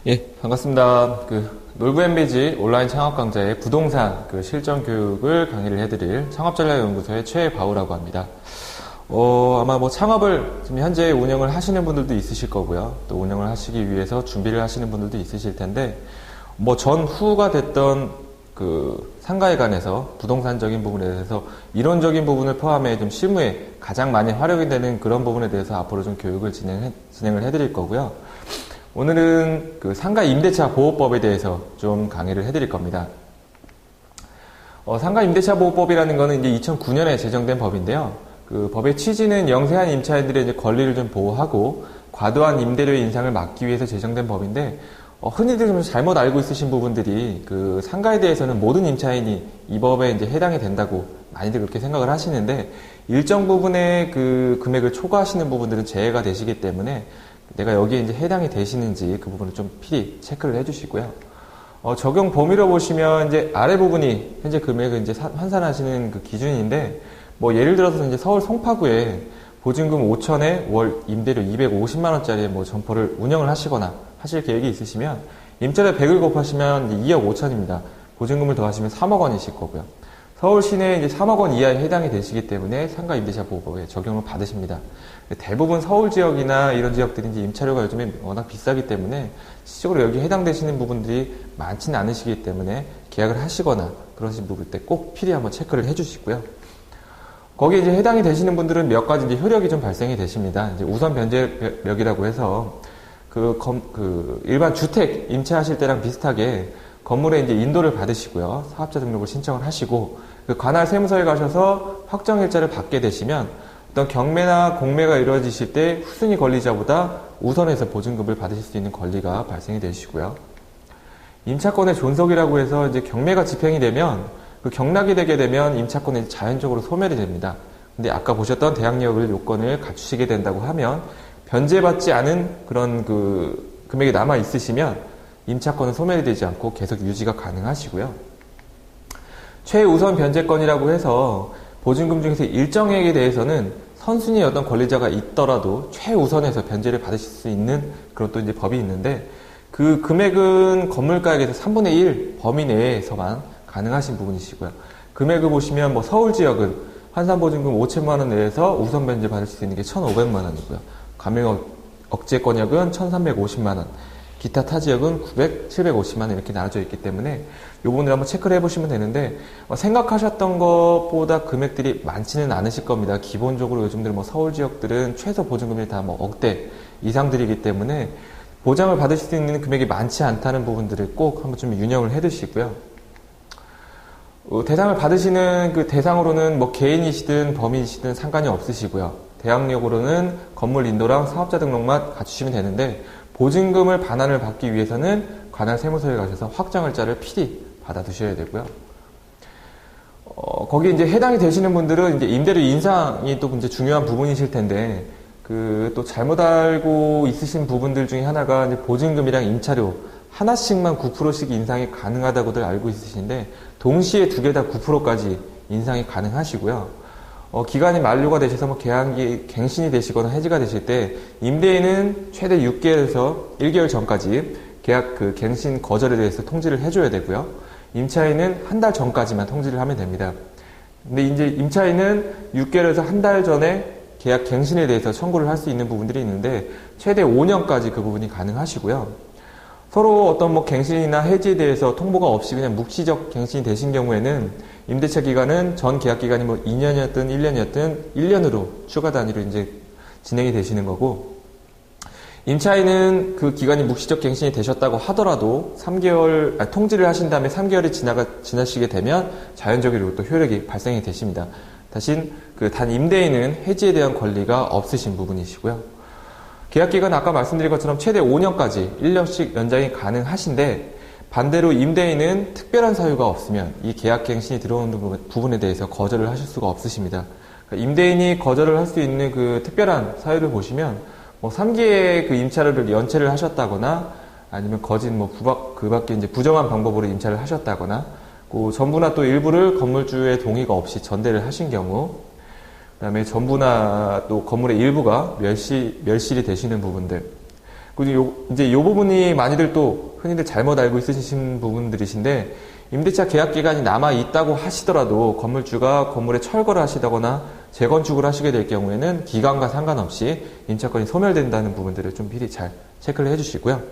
예, 반갑습니다. 놀부 MBG 온라인 창업 강좌의 부동산 실전 교육을 강의를 해드릴 창업전략연구소의 최바우라고 합니다. 아마 창업을 지금 현재 운영을 하시는 분들도 있으실 거고요. 또 운영을 하시기 위해서 준비를 하시는 분들도 있으실 텐데, 전후가 됐던 상가에 관해서 부동산적인 부분에 대해서 이론적인 부분을 포함해 좀 실무에 가장 많이 활용이 되는 그런 부분에 대해서 앞으로 좀 교육을 진행을 해드릴 거고요. 오늘은 상가 임대차 보호법에 대해서 좀 강의를 해드릴 겁니다. 상가 임대차 보호법이라는 거는 이제 2009년에 제정된 법인데요. 법의 취지는 영세한 임차인들의 이제 권리를 좀 보호하고 과도한 임대료의 인상을 막기 위해서 제정된 법인데, 흔히들 좀 잘못 알고 있으신 부분들이 상가에 대해서는 모든 임차인이 이 법에 이제 해당이 된다고 많이들 그렇게 생각을 하시는데, 일정 부분의 금액을 초과하시는 부분들은 제외가 되시기 때문에 내가 여기에 이제 해당이 되시는지 그 부분을 좀 필히 체크를 해주시고요. 적용 범위로 보시면 이제 아래 부분이 현재 금액을 이제 환산하시는 기준인데, 예를 들어서 이제 서울 송파구에 보증금 5천에 월 임대료 250만원짜리 점포를 운영을 하시거나 하실 계획이 있으시면 임차료 100을 곱하시면 2억 5천입니다. 보증금을 더하시면 3억 원이실 거고요. 서울 시내에 이제 3억 원 이하에 해당이 되시기 때문에 상가 임대차 보호법에 적용을 받으십니다. 대부분 서울 지역이나 이런 지역들이 이제 임차료가 요즘에 워낙 비싸기 때문에 실질적으로 여기 해당되시는 부분들이 많지는 않으시기 때문에 계약을 하시거나 그러신 부분 때 꼭 필히 한번 체크를 해주시고요. 거기에 이제 해당이 되시는 분들은 몇 가지 이제 효력이 좀 발생이 되십니다. 이제 우선 변제력이라고 해서 일반 주택 임차하실 때랑 비슷하게 건물에 이제 인도를 받으시고요. 사업자 등록을 신청을 하시고 관할 세무서에 가셔서 확정 일자를 받게 되시면 어떤 경매나 공매가 이루어지실 때 후순위 권리자보다 우선해서 보증금을 받으실 수 있는 권리가 발생이 되시고요. 임차권의 존속이라고 해서 이제 경매가 집행이 되면 경락이 되게 되면 임차권이 자연적으로 소멸이 됩니다. 근데 아까 보셨던 대항력을 요건을 갖추시게 된다고 하면 변제받지 않은 그런 금액이 남아 있으시면 임차권은 소멸이 되지 않고 계속 유지가 가능하시고요. 최우선 변제권이라고 해서 보증금 중에서 일정액에 대해서는 선순위의 어떤 권리자가 있더라도 최우선에서 변제를 받으실 수 있는 그런 또 이제 법이 있는데, 그 금액은 건물가액에서 3분의 1 범위 내에서만 가능하신 부분이시고요. 금액을 보시면 서울 지역은 환산보증금 5천만 원 내에서 우선 변제 받을 수 있는 게 1,500만 원이고요. 감액 억제 권역은 1,350만 원. 기타 타 지역은 900, 750만 원 이렇게 나눠져 있기 때문에 이 부분을 한번 체크를 해보시면 되는데, 생각하셨던 것보다 금액들이 많지는 않으실 겁니다. 기본적으로 요즘들 서울 지역들은 최소 보증금이 다 억대 이상들이기 때문에 보장을 받으실 수 있는 금액이 많지 않다는 부분들을 꼭 한번 좀 유념을 해두시고요. 대상을 받으시는 대상으로는 개인이시든 범인이시든 상관이 없으시고요. 대항력으로는 건물 인도랑 사업자 등록만 갖추시면 되는데, 보증금을 반환을 받기 위해서는 관할 세무서에 가셔서 확정일자를 필히 받아두셔야 되고요. 거기에 이제 해당이 되시는 분들은 이제 임대료 인상이 또 이제 중요한 부분이실 텐데, 또 잘못 알고 있으신 부분들 중에 하나가 이제 보증금이랑 임차료 하나씩만 9%씩 인상이 가능하다고들 알고 있으신데, 동시에 두 개 다 9%까지 인상이 가능하시고요. 기간이 만료가 되셔서 계약이 갱신이 되시거나 해지가 되실 때 임대인은 최대 6개월에서 1개월 전까지 계약 갱신 거절에 대해서 통지를 해줘야 되고요. 임차인은 한 달 전까지만 통지를 하면 됩니다. 근데 이제 임차인은 6개월에서 한 달 전에 계약 갱신에 대해서 청구를 할 수 있는 부분들이 있는데, 최대 5년까지 그 부분이 가능하시고요. 서로 어떤 갱신이나 해지에 대해서 통보가 없이 그냥 묵시적 갱신이 되신 경우에는 임대차 기간은 전 계약 기간이 2년이었든 1년이었든 1년으로 추가 단위로 이제 진행이 되시는 거고, 임차인은 그 기간이 묵시적 갱신이 되셨다고 하더라도 3개월, 통지를 하신 다음에 3개월이 지나시게 되면 자연적으로 또 효력이 발생이 되십니다. 대신 단 임대인은 해지에 대한 권리가 없으신 부분이시고요. 계약기간은 아까 말씀드린 것처럼 최대 5년까지 1년씩 연장이 가능하신데, 반대로 임대인은 특별한 사유가 없으면 이 계약갱신이 들어오는 부분에 대해서 거절을 하실 수가 없으십니다. 임대인이 거절을 할 수 있는 특별한 사유를 보시면 3기의 임차료를 연체를 하셨다거나, 아니면 거진 그 밖에 이제 부정한 방법으로 임차를 하셨다거나, 전부나 또 일부를 건물주의 동의가 없이 전대를 하신 경우, 그 다음에 전부나 또 건물의 일부가 멸실이 되시는 부분들, 이제 요 부분이 많이들 또 흔히들 잘못 알고 있으신 부분들이신데, 임대차 계약 기간이 남아 있다고 하시더라도 건물주가 건물에 철거를 하시다거나 재건축을 하시게 될 경우에는 기간과 상관없이 임차권이 소멸된다는 부분들을 좀 미리 잘 체크를 해주시고요.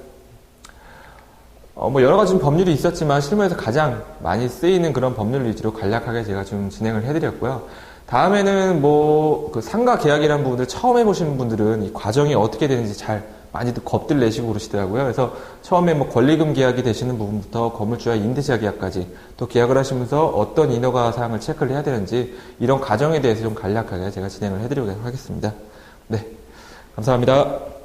뭐 여러 가지 법률이 있었지만 실무에서 가장 많이 쓰이는 그런 법률 위주로 간략하게 제가 좀 진행을 해드렸고요. 다음에는 뭐 그 상가 계약이라는 부분을 처음 해보시는 분들은 이 과정이 어떻게 되는지 잘 많이들 겁들 내시고 그러시더라고요. 그래서 처음에 뭐 권리금 계약이 되시는 부분부터 건물주와 임대차 계약까지 또 계약을 하시면서 어떤 인허가 사항을 체크를 해야 되는지 이런 과정에 대해서 좀 간략하게 제가 진행을 해드리도록 하겠습니다. 네, 감사합니다.